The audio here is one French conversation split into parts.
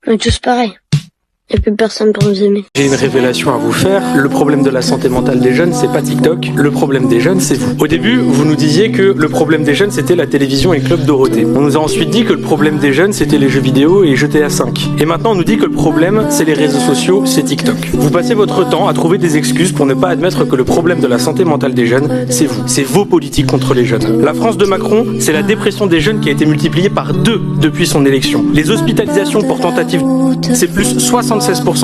On est tous pareils. Il n'y a plus personne pour nous aimer. J'ai une révélation à vous faire. Le problème de la santé mentale des jeunes, c'est pas TikTok. Le problème des jeunes, c'est vous. Au début, vous nous disiez que le problème des jeunes, c'était la télévision et Club Dorothée. On nous a ensuite dit que le problème des jeunes, c'était les jeux vidéo et GTA V. Et maintenant, on nous dit que le problème, c'est les réseaux sociaux, c'est TikTok. Vous passez votre temps à trouver des excuses pour ne pas admettre que le problème de la santé mentale des jeunes, c'est vous. C'est vos politiques contre les jeunes. La France de Macron, c'est la dépression des jeunes qui a été multipliée par 2 depuis son élection. Les hospitalisations pour tentative, c'est plus 76%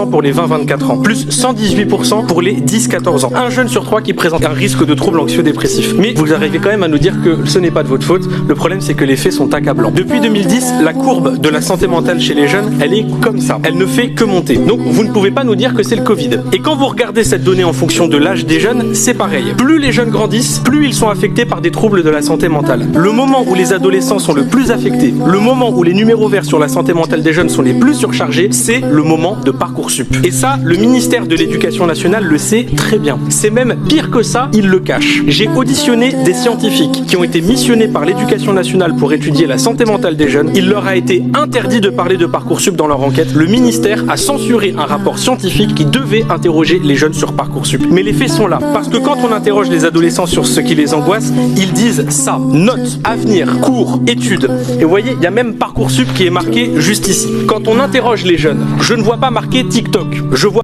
pour les 20-24 ans, plus 118% pour les 10-14 ans. Un jeune sur 3 qui présente un risque de troubles anxio-dépressifs. Mais vous arrivez quand même à nous dire que ce n'est pas de votre faute. Le problème, c'est que les faits sont accablants. Depuis 2010, la courbe de la santé mentale chez les jeunes, elle est comme ça. Elle ne fait que monter. Donc, vous ne pouvez pas nous dire que c'est le Covid. Et quand vous regardez cette donnée en fonction de l'âge des jeunes, c'est pareil. Plus les jeunes grandissent, plus ils sont affectés par des troubles de la santé mentale. Le moment où les adolescents sont le plus affectés, le moment où les numéros verts sur la santé mentale des jeunes sont les plus surchargés, c'est le moment de Parcoursup. Et ça, le ministère de l'Éducation nationale le sait très bien. C'est même pire que ça, il le cache. J'ai auditionné des scientifiques qui ont été missionnés par l'Éducation nationale pour étudier la santé mentale des jeunes. Il leur a été interdit de parler de Parcoursup dans leur enquête. Le ministère a censuré un rapport scientifique qui devait interroger les jeunes sur Parcoursup. Mais les faits sont là. Parce que quand on interroge les adolescents sur ce qui les angoisse, ils disent ça. Notes, avenir, cours, études. Et vous voyez, il y a même Parcoursup qui est marqué juste ici. Quand on interroge les jeunes, je ne vois pas marqué TikTok. Je vois